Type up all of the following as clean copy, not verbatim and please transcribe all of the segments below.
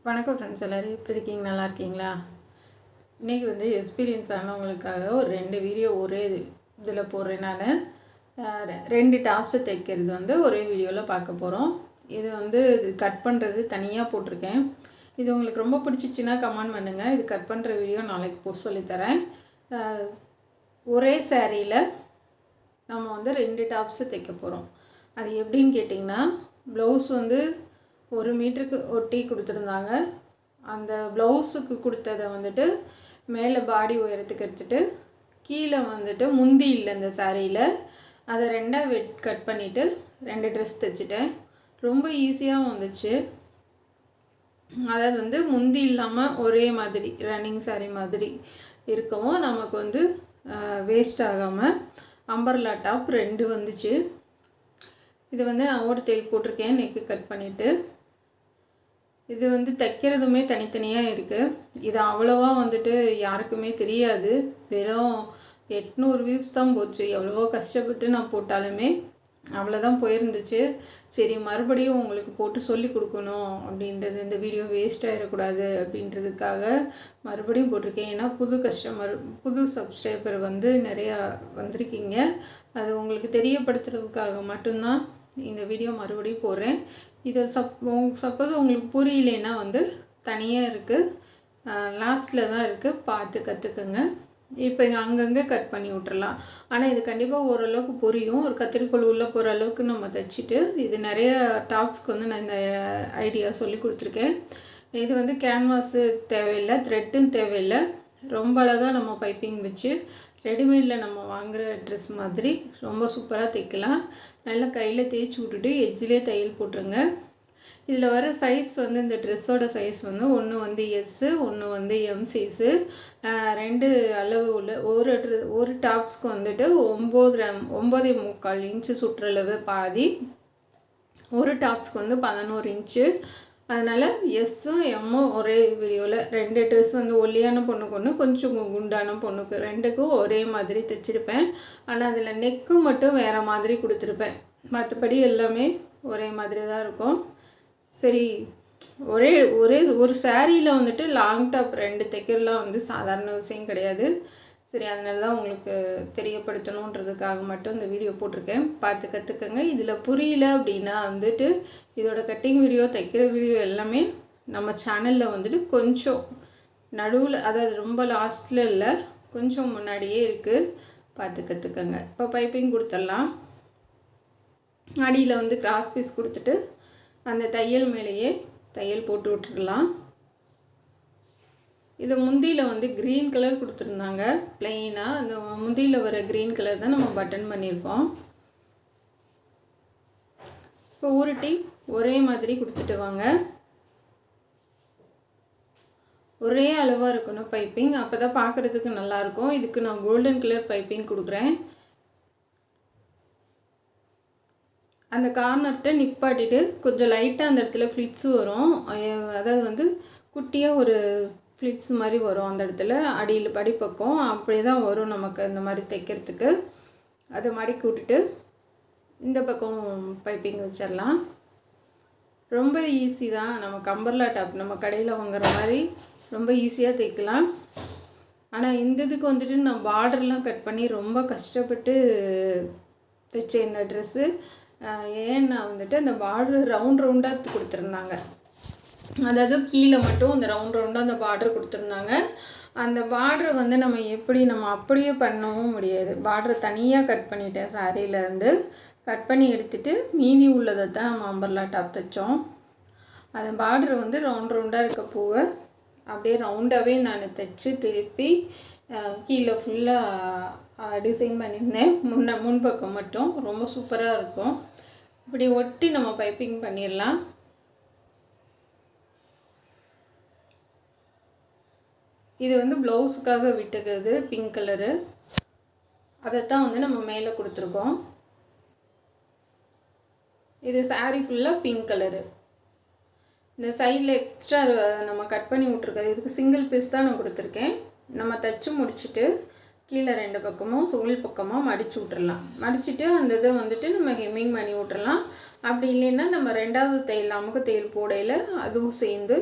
வணக்கம் ஃப்ரெண்ட்ஸ், எல்லோரும் எப்படி இருக்கீங்க? நல்லா இருக்கீங்களா? இன்றைக்கி வந்து எக்ஸ்பீரியன்ஸ் ஆனவங்களுக்காக ஒரு 2 வீடியோ ஒரே இதில் போடுறேன். நான் 2 டாப்ஸை தைக்கிறது வந்து ஒரே வீடியோவில் பார்க்க போகிறோம். இது வந்து கட் பண்ணுறது தனியாக போட்டிருக்கேன். இது உங்களுக்கு ரொம்ப பிடிச்சிச்சின்னா கமெண்ட் பண்ணுங்கள். இது கட் பண்ணுற வீடியோ நாளைக்கு போட்டு சொல்லித்தரேன். ஒரே சாரியில் நம்ம வந்து 2 டாப்ஸு தைக்க போகிறோம். அது எப்படின்னு கேட்டிங்கன்னா, ப்ளவுஸ் வந்து 1 மீட்டருக்கு ஒட்டி கொடுத்துருந்தாங்க. அந்த ப்ளவுஸுக்கு கொடுத்ததை வந்துட்டு மேலே பாடி உயரத்துக்கு எடுத்துகிட்டு கீழே வந்துட்டு முந்தி இல்லை இந்த சாரியில் அதை 2ஆக கட் பண்ணிவிட்டு 2 ட்ரெஸ் தைச்சிட்டேன். ரொம்ப ஈஸியாகவும் வந்துச்சு. அதாவது வந்து முந்தி இல்லாமல் ஒரே மாதிரி ரன்னிங் சாரி மாதிரி இருக்கவும் நமக்கு வந்து வேஸ்ட் ஆகாமல் அம்பர்லா டாப் 2 வந்துச்சு. இது வந்து நான் ஓடு தையல் போட்டிருக்கேன். நெக்கு கட் பண்ணிவிட்டு இது வந்து தைக்கிறதுமே தனித்தனியாக இருக்குது. இது அவ்வளோவா வந்துட்டு யாருக்குமே தெரியாது. வெறும் 800 வியூஸ் தான் போச்சு. எவ்வளவோ கஷ்டப்பட்டு நான் போட்டாலுமே அவ்வளோதான் போயிருந்துச்சு. சரி, மறுபடியும் உங்களுக்கு போட்டு சொல்லி கொடுக்கணும் அப்படின்றது, இந்த வீடியோ வேஸ்ட் ஆகிடக்கூடாது அப்படின்றதுக்காக மறுபடியும் போட்டிருக்கேன். ஏன்னா புது சப்ஸ்கிரைபர் வந்து நிறையா வந்திருக்கீங்க. அது உங்களுக்கு தெரியப்படுத்துறதுக்காக மட்டும்தான் இந்த வீடியோ மறுபடியும் போடுறேன். இதை சப்போஸ் உங்களுக்கு புரியலைன்னா வந்து தனியாக இருக்குது, லாஸ்ட்டில் தான் இருக்குது, பார்த்து கற்றுக்குங்க. இப்போ அங்கங்கே கட் பண்ணி விட்டுறலாம். ஆனால் இது கண்டிப்பாக ஓரளவுக்கு புரியும். ஒரு கத்திரிக்கோள் உள்ளே போகிற அளவுக்கு நம்ம தைச்சிட்டு, இது நிறைய டாப்ஸ்க்கு வந்து நான் இந்த ஐடியா சொல்லி கொடுத்துருக்கேன். இது வந்து கேன்வாஸு தேவையில்லை, த்ரெட்டும் தேவையில்லை. ரொம்ப அழகாக நம்ம பைப்பிங் வச்சு ரெடிமேடில் நம்ம வாங்குகிற ட்ரெஸ் மாதிரி ரொம்ப சூப்பராக தைக்கலாம். நல்லா கையில் தேய்ச்சி விட்டுட்டு எட்ஜிலே தையல் போட்டுருங்க. இதில் வர சைஸ் வந்து இந்த ட்ரெஸ்ஸோட சைஸ் வந்து ஒன்று வந்து எஸ்ஸு, ஒன்று வந்து எம் சைஸு. 2 அளவு உள்ள ஒரு டாப்ஸ்க்கு வந்துட்டு 9.75 இன்ச்சு சுற்றளவு பாதி, ஒரு டாப்ஸ்க்கு வந்து 11 இன்ச்சு. அதனால் எஸ்ஸும் எம்மும் ஒரே வீடியோவில் 2 ட்ரெஸ் வந்து ஒல்லியான பொண்ணுக்கு ஒன்று, கொஞ்சம் குண்டான பொண்ணுக்கு 2க்கும் ஒரே மாதிரி தைச்சிருப்பேன். ஆனால் அதில் நெக்கு மட்டும் வேறு மாதிரி கொடுத்துருப்பேன். மற்றபடி எல்லாமே ஒரே மாதிரி தான் இருக்கும். சரி, ஒரு சாரியில் வந்துட்டு லாங் டாப் 2 தைக்கிறதுலாம் வந்து சாதாரண விஷயம் கிடையாது. சரி, அதனால தான் உங்களுக்கு தெரியப்படுத்தணுன்றதுக்காக மட்டும் இந்த வீடியோ போட்டிருக்கேன். பார்த்து கற்றுக்கங்க. இதில் புரியல அப்படின்னா வந்துட்டு இதோட கட்டிங் வீடியோ, தைக்கிற வீடியோ எல்லாமே நம்ம சேனலில் வந்துட்டு கொஞ்சம் நடுவில், அதாவது ரொம்ப லாஸ்ட்டில் இல்லை, கொஞ்சம் முன்னாடியே இருக்குது. பார்த்து கற்றுக்கங்க. இப்போ பைப்பிங் கொடுத்துடலாம். அடியில் வந்து கிராஸ் பீஸ் கொடுத்துட்டு அந்த தையல் மேலேயே தையல் போட்டு விட்டுடலாம். இது முந்தியில் வந்து க்ரீன் கலர் கொடுத்துருந்தாங்க ப்ளெயினாக. அந்த முந்தியில் வர க்ரீன் கலர் தான் நம்ம பட்டன் பண்ணியிருக்கோம். இப்போ உருட்டி ஒரே மாதிரி கொடுத்துட்டு வாங்க. ஒரே அளவாக இருக்கணும் பைப்பிங், அப்போ தான் பார்க்குறதுக்கு நல்லாயிருக்கும். இதுக்கு நான் கோல்டன் கலர் பைப்பிங் கொடுக்குறேன். அந்த கார்னர்கிட்ட நிப்பாட்டிட்டு கொஞ்சம் லைட்டாக அந்த இடத்துல ஃப்ளிட்ஸு வரும். அதாவது வந்து குட்டியாக ஒரு ஃப்ளிட்ஸ் மாதிரி வரும் அந்த இடத்துல, அடியில் படிப்பக்கம் அப்படியே தான் வரும் நமக்கு இந்த மாதிரி தைக்கிறதுக்கு. அதை மடக்கி விட்டுட்டு இந்த பக்கம் பைப்பிங் வச்சிடலாம். ரொம்ப ஈஸி தான். நம்ம அம்பர்லா டாப் நம்ம கடையில் வாங்குற மாதிரி ரொம்ப ஈஸியாக தைக்கலாம். ஆனால் இந்த இதுக்கு வந்துட்டு நான் பார்டர்லாம் கட் பண்ணி ரொம்ப கஷ்டப்பட்டு தைச்சேன் இந்த ட்ரெஸ்ஸு. ஏன்னா வந்துட்டு அந்த பார்டர் ரவுண்டாக கொடுத்துருந்தாங்க. அதாவது கீழே மட்டும் அந்த ரவுண்டாக அந்த பார்டர் கொடுத்துருந்தாங்க. அந்த பார்டரை வந்து நம்ம அப்படியே பண்ணவும் முடியாது. பார்டரை தனியாக கட் பண்ணிட்டேன். சாரியிலேருந்து கட் பண்ணி எடுத்துகிட்டு மீதி உள்ளதை தான் நம்ம அம்பர்லா டாப் தைச்சோம். அந்த பார்டரை வந்து ரவுண்டாக இருக்க பூவை அப்படியே ரவுண்டாகவே நான் தைச்சி திருப்பி கீழே ஃபுல்லாக டிசைன் பண்ணியிருந்தேன். முன்பக்கம் மட்டும் ரொம்ப சூப்பராக இருக்கும். இப்படி ஒட்டி நம்ம பைப்பிங் பண்ணிடலாம். இது வந்து ப்ளவுஸுக்காக விட்டுக்கிறது பிங்க் கலரு, அதைத்தான் வந்து நம்ம மேலே கொடுத்துருக்கோம். இது சாரீ ஃபுல்லாக பிங்க் கலரு. இந்த சைடில் எக்ஸ்ட்ரா நம்ம கட் பண்ணி விட்ருக்கிறது, இதுக்கு சிங்கிள் பீஸ் தான் நான் கொடுத்துருக்கேன். நம்ம தைச்சி முடிச்சுட்டு கீழே 2 பக்கமும் உள் பக்கமாக மடித்து விட்றலாம். மடிச்சுட்டு அந்த இதை வந்துட்டு நம்ம ஹெம்மிங் பண்ணி விட்றலாம். அப்படி இல்லைன்னா நம்ம 2வது தையல் அமுக்கு தையல் போடையில் அதுவும் சேர்ந்து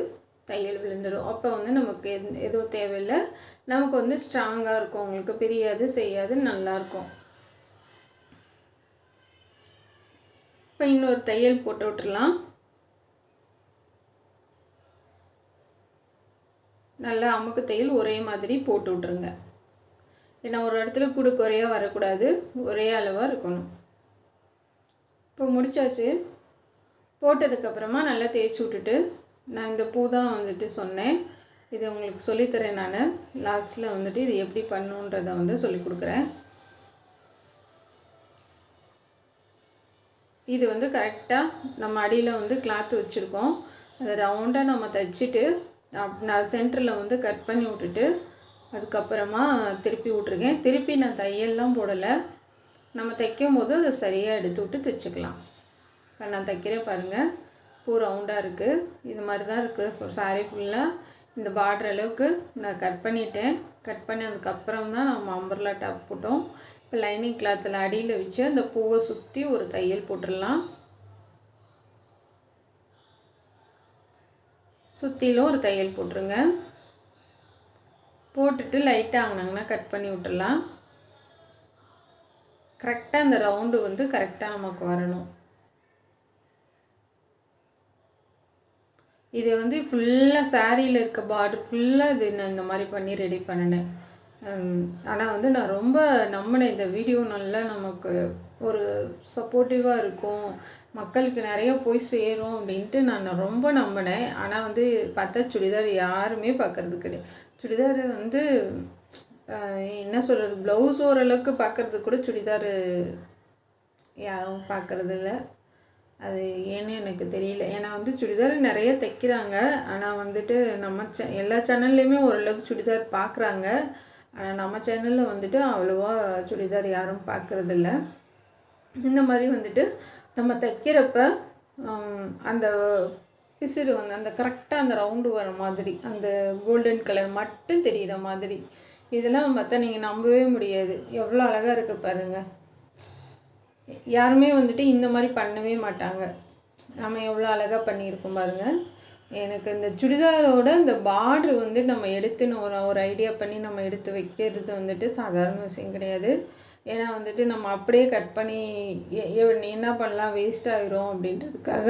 தையல் விழுந்துடும். அப்போ வந்து நமக்கு எதுவும் தேவையில்லை. நமக்கு வந்து ஸ்ட்ராங்காக இருக்கும், உங்களுக்கு பிரியாது செய்யாது நல்லாயிருக்கும். இப்போ இன்னொரு தையல் போட்டு விட்டுடலாம். நல்லா அமுக்கு தையல் ஒரே மாதிரி போட்டு விட்ருங்க. ஏன்னா ஒரு இடத்துல கூட குறையாக வரக்கூடாது, ஒரே அளவாக இருக்கணும். இப்போ முடித்தாச்சு. போட்டதுக்கப்புறமா நல்லா தேய்ச்சி விட்டுட்டு, நான் இந்த பூ தான் வந்துட்டு சொன்னேன், இது உங்களுக்கு சொல்லித்தரேன். நான் லாஸ்ட்டில் வந்துட்டு இது எப்படி பண்ணுன்றதை வந்து சொல்லி கொடுக்குறேன். இது வந்து கரெக்டாக நம்ம அடியில் வந்து கிளாத்து வச்சுருக்கோம், அதை ரவுண்டாக நம்ம தைச்சிட்டு நான் சென்டரில் வந்து கட் பண்ணி விட்டுட்டு அதுக்கப்புறமா திருப்பி விட்ருக்கேன். திருப்பி நான் தையல்லாம் போடலை, நம்ம தைக்கும் போது அதை சரியாக எடுத்து விட்டு தைச்சிக்கலாம். இப்போ நான் தைக்கிறேன் பாருங்கள், பூ ரவுண்டாக இருக்குது. இது மாதிரி தான் இருக்குது சாரீ ஃபுல்லாக. இந்த பார்டர் அளவுக்கு நான் கட் பண்ணிட்டேன். கட் பண்ணதுக்கப்புறம் தான் நம்ம அம்பர்லா டாப் போட்டோம். இப்போ லைனிங் கிளாத்தில் அடியில் வச்சு அந்த பூவை சுற்றி ஒரு தையல் போட்டுடலாம். சுற்றிலும் ஒரு தையல் போட்டுருங்க. போட்டுட்டு லைட்டாக ஆங்கினாங்கன்னா கட் பண்ணி விட்டுடலாம். கரெக்டாக அந்த ரவுண்டு வந்து கரெக்டாக நமக்கு வரணும். இது வந்து ஃபுல்லாக சாரியில் இருக்க பார்டர் ஃபுல்லாக இது நான் இந்த மாதிரி பண்ணி ரெடி பண்ணினேன். ஆனால் வந்து நான் ரொம்ப நம்பினேன், இந்த வீடியோ நல்லா நமக்கு ஒரு சப்போர்ட்டிவாக இருக்கும், மக்களுக்கு நிறைய போய் சேரும் அப்படின்ட்டு நான் ரொம்ப நம்பினேன். ஆனால் வந்து பார்த்தா சுடிதார் யாருமே பார்க்குறது கிடையாது. சுடிதார் வந்து என்ன சொல்கிறது, ப்ளவுஸ் ஓரளவுக்கு பார்க்குறது கூட சுடிதார் யாரும் பார்க்குறதில்ல. அது ஏன்னு எனக்கு தெரியல. ஏன்னா வந்து சுடிதார் நிறைய தைக்கிறாங்க, ஆனால் வந்துட்டு நம்ம எல்லா சேனல்லையுமே ஓரளவுக்கு சுடிதார் பார்க்குறாங்க. ஆனால் நம்ம சேனலில் வந்துட்டு அவ்வளோவா சுடிதார் யாரும் பார்க்குறதில்ல. இந்த மாதிரி வந்துட்டு நம்ம தைக்கிறப்ப அந்த பிசிறு வந்து அந்த கரெக்டாக அந்த ரவுண்டு வர மாதிரி, அந்த கோல்டன் கலர் மட்டும் தெரிகிற மாதிரி, இதெல்லாம் பார்த்தா நீங்கள் நம்பவே முடியாது. எவ்வளோ அழகாக இருக்குது பாருங்கள். யாருமே வந்துட்டு இந்த மாதிரி பண்ணவே மாட்டாங்க. நம்ம எவ்வளோ அழகாக பண்ணியிருக்கோம் பாருங்கள். எனக்கு இந்த சுடிதாரோட இந்த பார்ட்ரு வந்து நம்ம எடுத்து ஒரு ஐடியா பண்ணி நம்ம எடுத்து வைக்கிறது வந்துட்டு சாதாரண விஷயம் கிடையாது. ஏன்னா வந்துட்டு நம்ம அப்படியே கட் பண்ணி என்ன பண்ணலாம், வேஸ்ட் ஆகிரும் அப்படின்றதுக்காக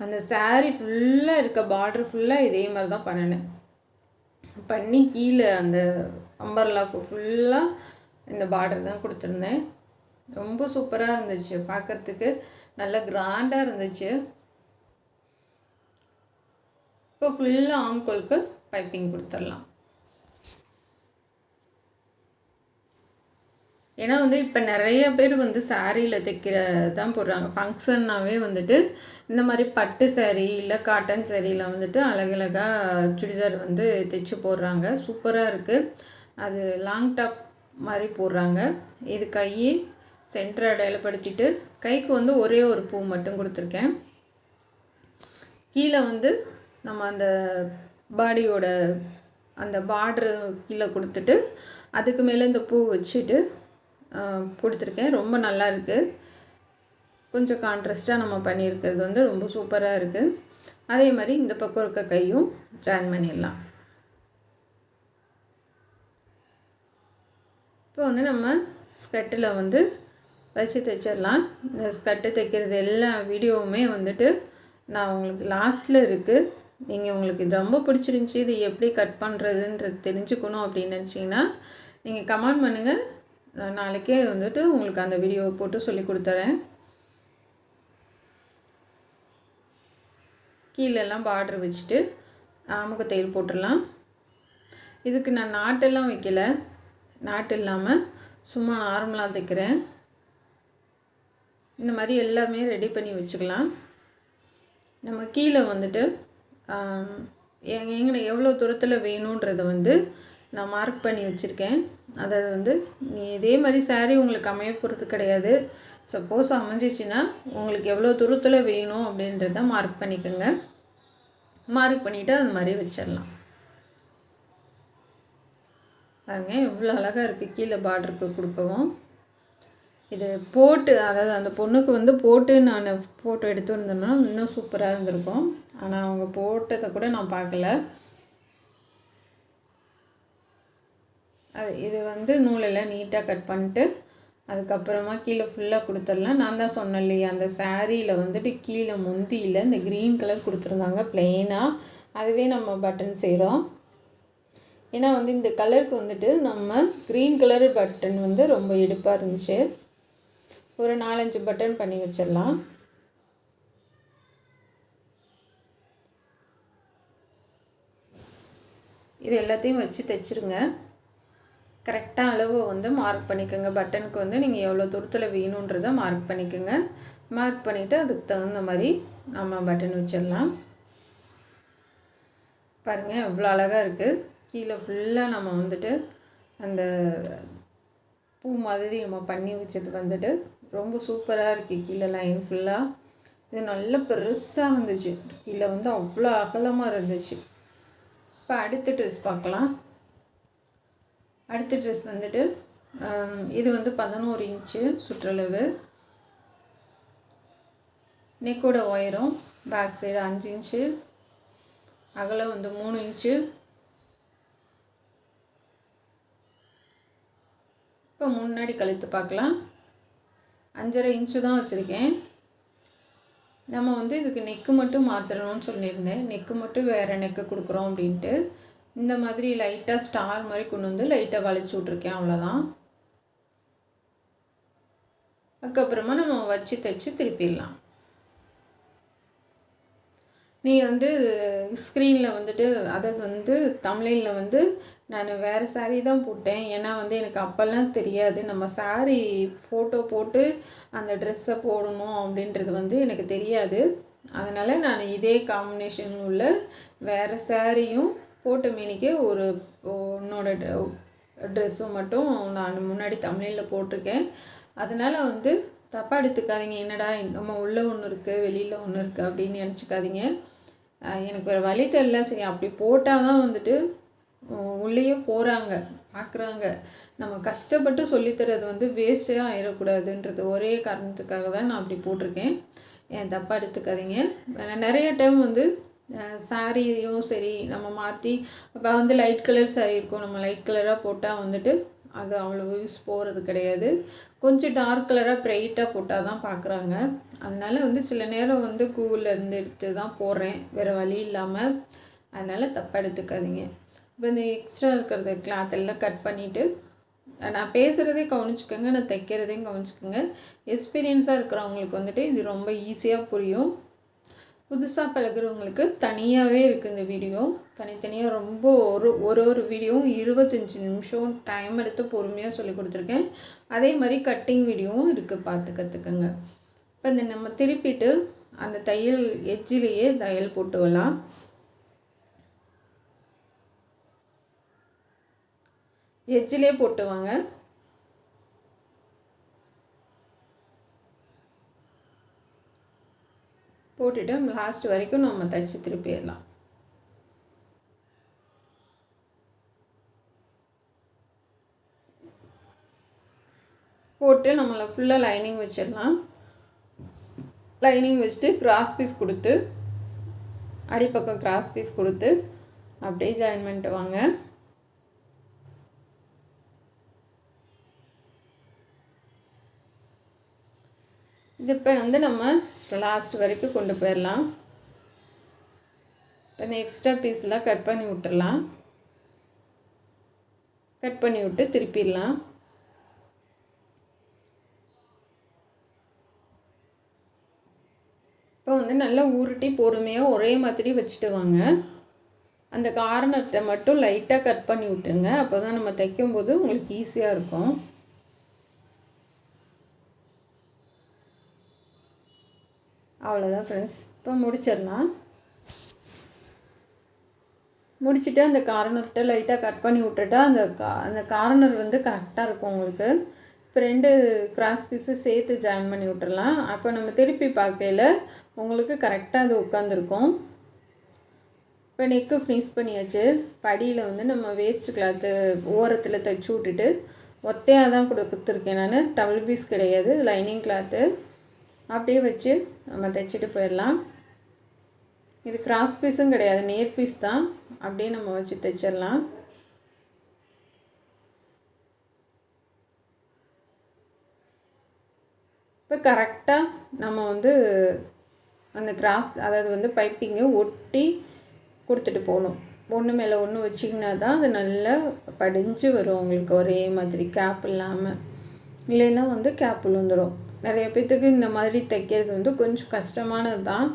அந்த சாரீ ஃபுல்லாக இருக்க பார்ட்ரு ஃபுல்லாக இதே மாதிரி தான் பண்ணினேன். பண்ணி கீழே அந்த அம்பர்லாக்கு ஃபுல்லாக இந்த பார்டர் தான் கொடுத்துருந்தேன். ரொம்ப சூப்பராக இருந்துச்சு, பார்க்குறதுக்கு நல்லா கிராண்டாக இருந்துச்சு. இப்போ ஃபுல்லாக ஆம்கோலுக்கு பைப்பிங் கொடுத்துடலாம். ஏன்னா வந்து இப்போ நிறைய பேர் வந்து சாரியில் தைக்கிற தான் போடுறாங்க. ஃபங்க்ஷன்னாவே வந்துட்டு இந்த மாதிரி பட்டு சாரீ இல்லை காட்டன் சாரியில் வந்துட்டு அழகழகாக சுடிதார் வந்து தைச்சி போடுறாங்க. சூப்பராக இருக்குது. அது லாங் டாப் மாதிரி போடுறாங்க. இது கையை சென்டர் அடையாளப்படுத்திட்டு கைக்கு வந்து ஒரே ஒரு பூ மட்டும் கொடுத்துருக்கேன். கீழே வந்து நம்ம அந்த பாடியோட அந்த பார்ட்ரு கீழே கொடுத்துட்டு அதுக்கு மேலே இந்த பூ வச்சுட்டு கொடுத்துருக்கேன். ரொம்ப நல்லா இருக்குது. கொஞ்சம் கான்ட்ராஸ்ட்டாக நம்ம பண்ணியிருக்கிறது வந்து ரொம்ப சூப்பராக இருக்குது. அதே மாதிரி இந்த பக்கம் இருக்க கையும் ஜாயின் பண்ணிடலாம். இப்போ வந்து நம்ம ஸ்கர்ட்டில் வந்து வச்சு தைச்சிடலாம். இந்த ஸ்கர்ட்டு தைக்கிறது எல்லா வீடியோவுமே வந்துட்டு நான் உங்களுக்கு லாஸ்ட்டில் இருக்குது. நீங்கள் உங்களுக்கு இது ரொம்ப பிடிச்சிருந்துச்சி, இது எப்படி கட் பண்ணுறதுன்றது தெரிஞ்சுக்கணும் அப்படின்னு நினச்சிங்கன்னா நீங்கள் கமெண்ட் பண்ணுங்கள். நான் நாளைக்கே வந்துட்டு உங்களுக்கு அந்த வீடியோவை போட்டு சொல்லி கொடுத்துறேன். கீழெல்லாம் பார்டர் வச்சுட்டு அமுக்கு தையல் போட்டுடலாம். இதுக்கு நான் நாட்டெல்லாம் வைக்கல, நாட்டு இல்லாமல் சும்மா நார்மலாக தைக்கிறேன். இந்த மாதிரி எல்லாமே ரெடி பண்ணி வச்சுக்கலாம். நம்ம கீழே வந்துட்டு எங்கே எவ்வளோ தூரத்தில் வேணுன்றதை வந்து நான் மார்க் பண்ணி வச்சுருக்கேன். அதை வந்து நீ இதே மாதிரி சாரீ உங்களுக்கு அமைய போகிறது கிடையாது. சப்போஸ் அமைஞ்சிச்சின்னா உங்களுக்கு எவ்வளோ தூரத்தில் வேணும் அப்படின்றத மார்க் பண்ணிக்கோங்க. மார்க் பண்ணிவிட்டு அது மாதிரி வச்சிடலாம். பாருங்க எவ்வளோ அழகாக இருக்குது. கீழே பார்டருக்கு கொடுக்கவும் இது போட்டு, அதாவது அந்த பொண்ணுக்கு வந்து போட்டு நான் ஃபோட்டோ எடுத்து வந்தேன்னா இன்னும் சூப்பராக இருந்திருக்கும். ஆனால் அவங்க போட்டதை கூட நான் பார்க்கல. இது வந்து நூலெல்லாம் நீட்டாக கட் பண்ணிட்டு அதுக்கப்புறமா கீழே ஃபுல்லாக கொடுத்துடலாம். நான் தான் சொன்னேன் இல்லையா, அந்த சாரியில் வந்துட்டு கீழே முந்தியில் இந்த க்ரீன் கலர் கொடுத்துருந்தாங்க ப்ளெயினாக. அதுவே நம்ம பட்டன் செய்கிறோம். ஏன்னா வந்து இந்த கலருக்கு வந்துட்டு நம்ம க்ரீன் கலர் பட்டன் வந்து ரொம்ப எடுப்பாக இருந்துச்சு. ஒரு 4-5 பட்டன் பண்ணி வச்சிடலாம். இது எல்லாத்தையும் வச்சு தைச்சிருங்க. கரெக்டாக அளவு வந்து மார்க் பண்ணிக்கோங்க. பட்டனுக்கு வந்து நீங்கள் எவ்வளோ தூரத்தில் வேணுன்றதை மார்க் பண்ணிக்கோங்க. மார்க் பண்ணிவிட்டு அதுக்கு தகுந்த மாதிரி நம்ம பட்டன் வச்சிடலாம். பாருங்கள் எவ்வளோ அழகாக இருக்குது. கீழே ஃபுல்லாக நம்ம வந்துட்டு அந்த பூ மாதிரி நம்ம பண்ணி வச்சது வந்துட்டு ரொம்ப சூப்பராக இருக்குது. கீழே லைன் ஃபுல்லாக இது நல்ல பெருசாக இருந்துச்சு. கீழே வந்து அவ்வளோ அகலமாக இருந்துச்சு. இப்போ அடுத்த ட்ரெஸ் பார்க்கலாம். அடுத்த ட்ரெஸ் வந்துட்டு இது வந்து 11 இன்ச்சு சுற்றளவு. நெக்கோட உயரம் பேக் சைடு 5 இன்ச்சு, அகலம் வந்து 3 இன்ச்சு. இப்போ முன்னாடி கழுத்து பார்க்கலாம். 5.5 இன்ச்சு தான் வச்சுருக்கேன். நம்ம வந்து இதுக்கு நெக்கு மட்டும் மாற்றணும்னு சொல்லியிருந்தேன். நெக்கு மட்டும் வேறு நெக்கு கொடுக்குறோம் அப்படின்ட்டு இந்த மாதிரி லைட்டாக ஸ்டார் மாதிரி கொண்டு வந்து லைட்டாக வளைச்சி விட்ருக்கேன், அவ்வளோதான். அதுக்கப்புறமா நம்ம வச்சு தைச்சி திருப்பிடலாம். நீங்கள் வந்து ஸ்க்ரீனில் வந்துட்டு, அதாவது வந்து தமிழில் வந்து நான் வேறு சாரீ தான் போட்டேன். ஏன்னா வந்து எனக்கு அப்போல்லாம் தெரியாது நம்ம சாரீ ஃபோட்டோ போட்டு அந்த ட்ரெஸ்ஸை போடணும் அப்படின்றது வந்து எனக்கு தெரியாது. அதனால் நான் இதே காம்பினேஷன் உள்ள வேறு சாரியும் போட்ட மீனிக்கு ஒரு பொண்ணோட ட்ரெஸ்ஸும் மட்டும் நான் முன்னாடி தமிழில் போட்டிருக்கேன். அதனால் வந்து தப்பாக எடுத்துக்காதீங்க. என்னடா நம்ம உள்ளே ஒன்று இருக்குது வெளியில் ஒன்று இருக்குது அப்படின்னு நினச்சிக்காதீங்க. எனக்கு வேறு வழி தெரியல. சரி அப்படி போட்டால் தான் வந்துட்டு உள்ளேயே போகிறாங்க, பார்க்குறாங்க. நம்ம கஷ்டப்பட்டு சொல்லித்தரது வந்து வேஸ்ட்டாக ஆயிடக்கூடாதுன்றது ஒரே காரணத்துக்காக தான் நான் அப்படி போட்டிருக்கேன். ஏன் தப்பாக எடுத்துக்காதீங்க. நிறைய டைம் வந்து சாரியும் சரி நம்ம மாற்றி இப்போ வந்து லைட் கலர் சாரீ இருக்கும், நம்ம லைட் கலராக போட்டால் வந்துட்டு அது அவ்வளோ யூஸ் போகிறது கிடையாது. கொஞ்சம் டார்க் கலராக ப்ரைட்டாக போட்டால் தான் பார்க்குறாங்க. அதனால் வந்து சில நேரம் வந்து கூகுளிலேருந்து எடுத்து தான் போடுறேன், வேறு வழி இல்லாமல். அதனால் தப்பாக எடுத்துக்காதீங்க. இப்போ இந்த எக்ஸ்ட்ரா இருக்கிறது கிளாத் எல்லாம் கட் பண்ணிவிட்டு நான் பேசுகிறதே கவனிச்சுக்கோங்க, நான் தைக்கிறதையும் கவனிச்சுக்கோங்க. எக்ஸ்பீரியன்ஸாக இருக்கிறவங்களுக்கு வந்துட்டு இது ரொம்ப ஈஸியாக புரியும். புதுசாக பழகிறவங்களுக்கு தனியாகவே இருக்குது இந்த வீடியோ. தனித்தனியாக ரொம்ப ஒரு வீடியோவும் 25 நிமிஷம் டைம் எடுத்து பொறுமையாக சொல்லி கொடுத்துருக்கேன். அதே மாதிரி கட்டிங் வீடியோவும் இருக்குது, பார்த்து கற்றுக்குங்க. இப்போ இந்த நம்ம திருப்பிட்டு அந்த தையல் எட்ஜிலேயே தையல் போட்டு வரலாம். எட்ஜிலே போட்டு வாங்க. போட்டுட்டு லாஸ்ட் வரைக்கும் நம்ம தைச்சி திருப்பிடலாம். போட்டு நம்மளை ஃபுல்லாக லைனிங் வச்சிடலாம். லைனிங் வச்சுட்டு கிராஸ் பீஸ் கொடுத்து அடிப்பக்கம் கிராஸ் பீஸ் கொடுத்து அப்படியே ஜாயின் பண்ணிட்டு வாங்க. இது இப்போ வந்து நம்ம லாஸ்ட் வரைக்கும் கொண்டு போயிடலாம். இப்போ இந்த எக்ஸ்ட்ரா பீஸ்லாம் கட் பண்ணி விட்டுடலாம். கட் பண்ணி விட்டு திருப்பிடலாம். இப்போ வந்து நல்லா உருட்டி பொறுமையாக ஒரே மாதிரி வச்சுட்டு வாங்க. அந்த கார்னர்கிட்ட மட்டும் லைட்டாக கட் பண்ணி விட்டுருங்க. அப்போ தான் நம்ம தைக்கும்போது உங்களுக்கு ஈஸியாக இருக்கும். அவ்வளோதான் ஃப்ரெண்ட்ஸ். இப்போ முடிச்சிடலாம். முடிச்சுட்டு அந்த கார்னர்கிட்ட லைட்டாக கட் பண்ணி விட்டுட்டா அந்த கார்னர் வந்து கரெக்டாக இருக்கும் உங்களுக்கு. இப்போ 2 கிராஸ் பீஸு சேர்த்து ஜாயின் பண்ணி விட்டுறலாம். அப்போ நம்ம திருப்பி பார்க்கையில் உங்களுக்கு கரெக்டாக அது உட்காந்துருக்கும். இப்போ நெக்கு ஃபினிஷ் பண்ணியாச்சு. படியில் வந்து நம்ம வேஸ்ட் கிளாத்து ஓரத்தில் தைச்சி விட்டுட்டு ஒத்தையாக தான் கொடுத்துருக்கேன் நான், டபுள் பீஸ் கிடையாது, லைனிங் கிளாத்து. அப்படியே வச்சு நம்ம தைச்சிட்டு போயிடலாம். இது கிராஸ் பீஸும் கிடையாது, நேர் பீஸ் தான். அப்படியே நம்ம வச்சு தைச்சிடலாம். இப்போ கரெக்டாக நம்ம வந்து அந்த கிராஸ், அதாவது வந்து பைப்பிங்கை ஒட்டி கொடுத்துட்டு போகணும். ஒன்று மேலே ஒன்று வச்சிங்கன்னா தான் அது நல்லா படிஞ்சு வரும் உங்களுக்கு ஒரே மாதிரி, கேப் இல்லாமல். இல்லைன்னா வந்து கேப் விழுந்துடும். நிறைய பேர்த்துக்கு இந்த மாதிரி தைக்கிறது வந்து கொஞ்சம் கஷ்டமானது தான்.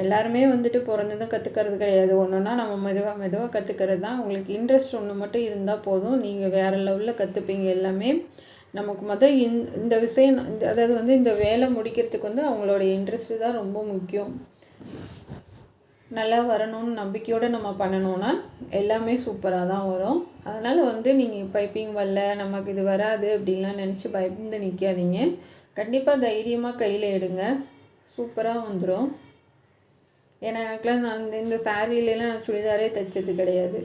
எல்லாருமே வந்துட்டு பிறந்ததும் கற்றுக்கிறது கிடையாது. ஒன்றுனா நம்ம மெதுவாக கற்றுக்கிறது தான். உங்களுக்கு இன்ட்ரெஸ்ட் ஒன்று மட்டும் இருந்தால் போதும், நீங்கள் வேறு லெவலில் கற்றுப்பீங்க எல்லாமே. நமக்கு இந்த விஷயம், அதாவது வந்து இந்த வேலை முடிக்கிறதுக்கு வந்து அவங்களோட இன்ட்ரெஸ்ட்டு தான் ரொம்ப முக்கியம். நல்லா வரணும்னு நம்பிக்கையோடு நம்ம பண்ணணுன்னா எல்லாமே சூப்பராக தான் வரும். அதனால் வந்து நீங்கள் பைப்பிங் வரல, நமக்கு இது வராது அப்படின்லாம் நினச்சி பயந்து நிற்காதீங்க. கண்டிப்பாக தைரியமாக கையில் எடுங்க, சூப்பராக வந்துடும். ஏன்னா எனக்குலாம் நான் இந்த சாரீலாம் நான் சுடிதாரே தைச்சது கிடையாது.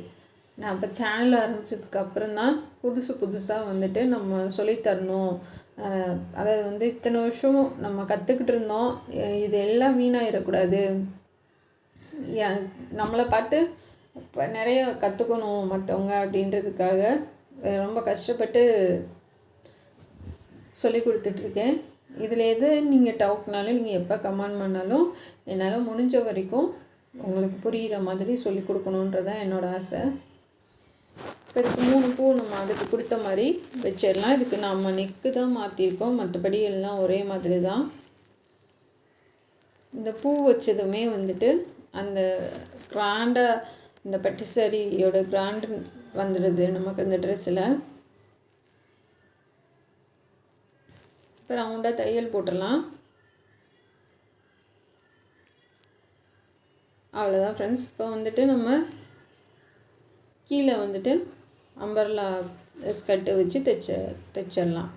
நான் இப்போ சேனல் ஆரம்பித்ததுக்கப்புறம் தான் புதுசாக வந்துட்டு நம்ம சொல்லித்தரணும். அதாவது வந்து இத்தனை வருஷம் நம்ம கற்றுக்கிட்டு இருந்தோம், இது எல்லாம் வீணாயிடக்கூடாது, நம்மளை பார்த்து இப்போ நிறைய கற்றுக்கணும் மற்றவங்க அப்படின்றதுக்காக ரொம்ப கஷ்டப்பட்டு சொல்லி கொடுத்துட்ருக்கேன். இதில் எது நீங்கள் டவுட்னாலும் நீங்கள் எப்போ கமெண்ட் பண்ணாலும் என்னால் முடிஞ்ச வரைக்கும் உங்களுக்கு புரிகிற மாதிரி சொல்லி கொடுக்கணுன்றதான் என்னோடய ஆசை. இப்போ இதுக்கு 3 பூ நம்ம அதுக்கு கொடுத்த மாதிரி வச்சிடலாம். இதுக்கு நம்ம நெக்கு தான் மாற்றிருக்கோம், மற்றபடி எல்லாம் ஒரே மாதிரி தான். இந்த பூ வச்சதுமே வந்துட்டு அந்த கிராண்டாக இந்த பட்டு சாரியோட கிராண்டு வந்துடுது நமக்கு இந்த ட்ரெஸ்ஸில். இப்போ ரவுண்டாக தையல் போட்டுடலாம். அவ்வளோதான் ஃப்ரெண்ட்ஸ். இப்போ வந்துட்டு நம்ம கீழே வந்துட்டு அம்பர்லா ஸ்கர்ட்டை வச்சு தைச்சிடலாம்.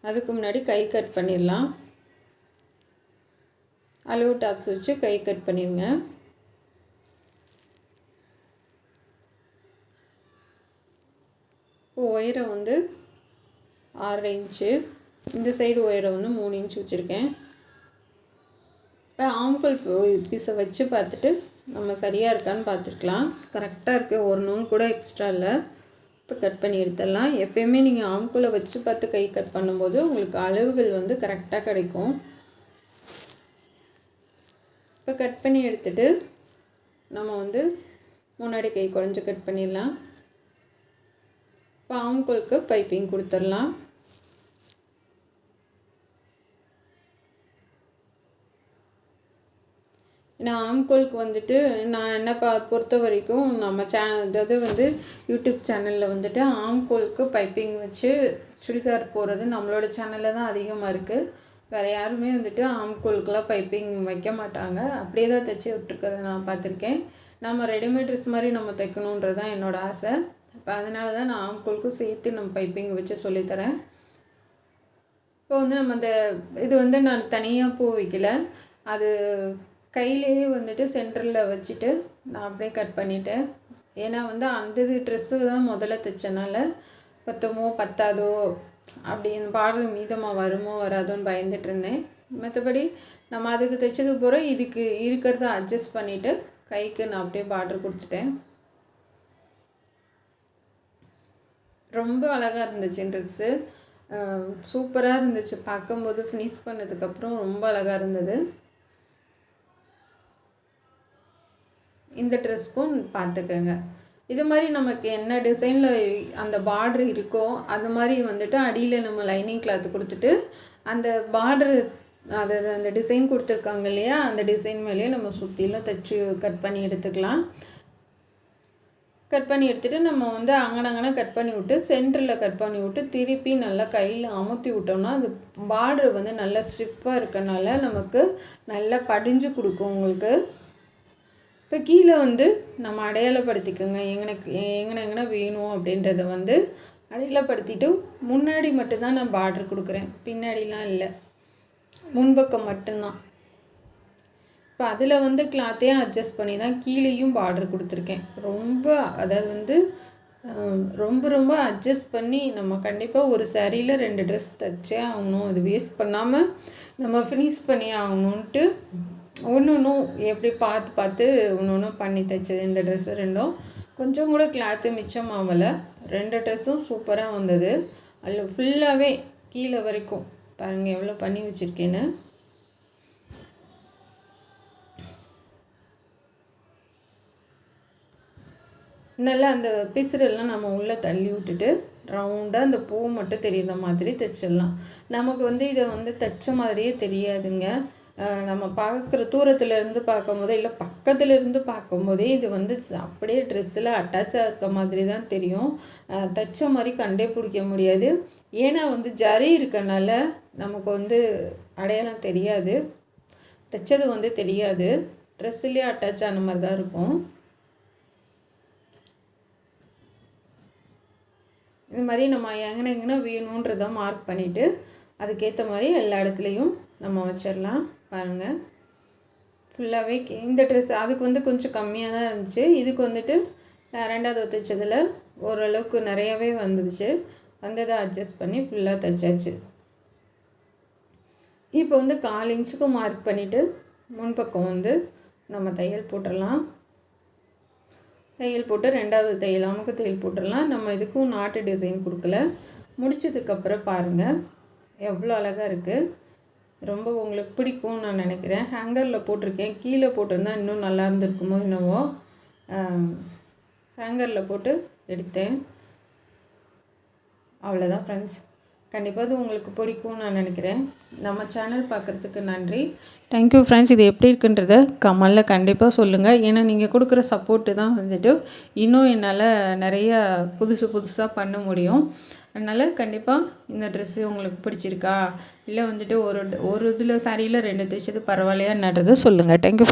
அதுக்கு முன்னாடி கை கட் பண்ணிடலாம். அளவு டாப்ஸ் வச்சு கை கட் பண்ணிடுங்க. உயரம் வந்து 6 இன்ச்சு, இந்த சைடு உயரம் வந்து 3 இன்ச் வச்சுருக்கேன். இப்போ ஆம்கோல் பீஸை வச்சு பார்த்துட்டு நம்ம சரியாக இருக்கான்னு பார்த்துருக்கலாம். கரெக்டாக இருக்குது, ஒரு நூல் கூட எக்ஸ்ட்ரா இல்லை. இப்போ கட் பண்ணி எடுத்துடலாம். எப்போயுமே நீங்கள் ஆம்கோலை வச்சு பார்த்து கை கட் பண்ணும்போது உங்களுக்கு அளவுகள் வந்து கரெக்டாக கிடைக்கும். இப்போ கட் பண்ணி எடுத்துகிட்டு நம்ம வந்து முன்னாடி கை குறைஞ்சி கட் பண்ணிடலாம். இப்போ ஆம்கோலுக்கு பைப்பிங் கொடுத்துடலாம். ஏன்னா ஆம்கோலுக்கு வந்துட்டு நான் என்ன பொறுத்த வரைக்கும் நம்ம அதாவது வந்து யூடியூப் சேனலில் வந்துட்டு ஆம்கோலுக்கு பைப்பிங் வச்சு சுடிதார் போகிறது நம்மளோட சேனலில் தான் அதிகமாக இருக்குது. வேறு யாருமே வந்துட்டு ஆம்கோலுக்கெலாம் பைப்பிங் வைக்க மாட்டாங்க, அப்படியே தான் தைச்சி விட்டுருக்கதை நான் பார்த்துருக்கேன். நம்ம ரெடிமேட் ட்ரெஸ் மாதிரி நம்ம தைக்கணுன்றது தான் என்னோடய ஆசை. இப்போ அதனால தான் நான் ஆம்கோலுக்கும் சேர்த்து நம்ம பைப்பிங் வச்சு சொல்லித்தரேன். இப்போ வந்து நம்ம இது வந்து நான் தனியாக பூ வைக்கல, அது கையிலேயே வந்துட்டு சென்டரில் வச்சுட்டு நான் அப்படியே கட் பண்ணிட்டேன். ஏன்னா வந்து அந்த ட்ரெஸ்ஸு தான் முதல்ல தைச்சனால பத்தமோ பத்தாதோ அப்படி இந்த பார்டர் மீதமாக வருமோ வராதோன்னு பயந்துட்டு இருந்தேன். மற்றபடி நம்ம அதுக்கு தைச்சது போகிற இதுக்கு இருக்கிறத அட்ஜஸ்ட் பண்ணிவிட்டு கைக்கு நான் அப்படியே பார்டர் கொடுத்துட்டேன். ரொம்ப அழகாக இருந்துச்சு ட்ரெஸ்ஸு, சூப்பராக இருந்துச்சு பார்க்கும்போது. ஃபினிஷ் பண்ணதுக்கப்புறம் ரொம்ப அழகாக இருந்தது. இந்த ட்ரெஸ்க்கும் பார்த்துக்கோங்க. இது மாதிரி நமக்கு என்ன டிசைனில் அந்த பார்ட்ரு இருக்கோ அது மாதிரி வந்துட்டு அடியில் நம்ம லைனிங் கிளாத்து கொடுத்துட்டு அந்த பார்ட்ரு அந்த டிசைன் கொடுத்துருக்காங்க இல்லையா, அந்த டிசைன் மேலேயே நம்ம சுற்றிலும் தைச்சி கட் பண்ணி எடுத்துக்கலாம். கட் பண்ணி எடுத்துகிட்டு நம்ம வந்து அங்கனங்கன கட் பண்ணி விட்டு சென்டரில் கட் பண்ணி விட்டு திருப்பி நல்லா கையில் அமுத்தி விட்டோம்னா அந்த பார்ட்ரு வந்து நல்லா ஸ்ட்ரிப்பாக இருக்கனால நமக்கு நல்லா படிஞ்சு கொடுக்கும் உங்களுக்கு. இப்போ கீழே வந்து நம்ம அடையாளப்படுத்திக்கோங்க, எங்கன வேணும் அப்படின்றத வந்து அடையாளப்படுத்திட்டு முன்னாடி மட்டும்தான் நான் பார்டர் கொடுக்குறேன், பின்னாடிலாம் இல்லை, முன்பக்கம் மட்டும்தான். இப்போ அதில் வந்து கிளாத்தையும் அட்ஜஸ்ட் பண்ணி தான் கீழேயும் பார்டர் கொடுத்துருக்கேன். ரொம்ப அதாவது வந்து ரொம்ப ரொம்ப அட்ஜஸ்ட் பண்ணி நம்ம கண்டிப்பாக ஒரு சாரியில் 2 ட்ரெஸ் தைச்சே ஆகணும். அது வேஸ்ட் பண்ணாமல் நம்ம ஃபினிஷ் பண்ணி ஆகணுன்ட்டு ஒன்று ஒன்றும் எப்படி பார்த்து பார்த்து ஒன்று ஒன்றும் பண்ணி தைச்சது. இந்த ட்ரெஸ்ஸு 2ம் கொஞ்சம் கூட கிளாத்து மிச்சம் ஆகலை. 2 ட்ரெஸ்ஸும் சூப்பராக வந்தது. அதில் ஃபுல்லாகவே கீழே வரைக்கும் பாருங்கள் எவ்வளோ பண்ணி வச்சுருக்கேன்னு. நல்லா அந்த பிசுறெல்லாம் நம்ம உள்ளே தள்ளி விட்டுட்டு ரவுண்டாக அந்த பூ மட்டும் தெரிகிற மாதிரி தைச்சிடலாம். நமக்கு வந்து இதை வந்து தைச்ச மாதிரியே தெரியாதுங்க. நம்ம பார்க்குற தூரத்துலேருந்து பார்க்கும்போதே இல்லை பக்கத்துலேருந்து பார்க்கும்போதே இது வந்து அப்படியே ட்ரெஸ்ஸில் அட்டாச் ஆகிற மாதிரி தான் தெரியும். தைச்ச மாதிரி கண்டே பிடிக்க முடியாது. ஏன்னா வந்து ஜரி இருக்கனால நமக்கு வந்து அடையாளம் தெரியாது, தைச்சது வந்து தெரியாது. ட்ரெஸ்ஸுலேயே அட்டாச் ஆன மாதிரி தான் இருக்கும். இது மாதிரி நம்ம எங்கெங்கன்னா வேணுன்றதை மார்க் பண்ணிவிட்டு அதுக்கேற்ற மாதிரி எல்லா இடத்துலையும் நம்ம வச்சிடலாம். பாருங்கள் ஃபுல்லாகவே இந்த ட்ரெஸ் அதுக்கு வந்து கொஞ்சம் கம்மியாக தான் இருந்துச்சு. இதுக்கு வந்துட்டு 2வது தைச்சதில் ஓரளவுக்கு நிறையாவே வந்துடுச்சு. வந்ததை அட்ஜஸ்ட் பண்ணி ஃபுல்லாக தைச்சாச்சு. இப்போ வந்து 1/4 இன்ச்சுக்கு மார்க் பண்ணிவிட்டு முன்பக்கம் வந்து நம்ம தையல் போட்டுடலாம். தையல் போட்டு 2வது தையல் அமுக்கு தையல் போட்டுடலாம். நம்ம இதுக்கும் நாட்டு டிசைன் கொடுக்கல. முடித்ததுக்கப்புறம் பாருங்கள் எவ்வளோ அழகாக இருக்குது. ரொம்ப உங்களுக்கு பிடிக்கும்னு நான் நினைக்கிறேன். ஹேங்கரில் போட்டிருக்கேன். கீழே போட்டிருந்தா இன்னும் நல்லா இருந்திருக்குமோ என்னவோ. ஹேங்கரில் போட்டு எடுத்தேன். அவ்வளோதான் ஃப்ரெண்ட்ஸ். கண்டிப்பாக அது உங்களுக்கு பிடிக்கும்னு நான் நினைக்கிறேன். நம்ம சேனல் பார்க்குறதுக்கு நன்றி. Thank you friends. இது எப்படி இருக்குன்றத கமெண்டில் கண்டிப்பாக சொல்லுங்கள். ஏன்னா நீங்கள் கொடுக்குற சப்போர்ட்டு தான் வந்துட்டு இன்னும் என்னால் நிறையா புதுசாக பண்ண முடியும். அதனால் கண்டிப்பாக இந்த ட்ரெஸ்ஸு உங்களுக்கு பிடிச்சிருக்கா, இல்லை வந்துட்டு ஒரு இதில் சாரியில் 2 தைச்சது பரவாயில்லையான்றதை சொல்லுங்கள். தேங்க்யூ.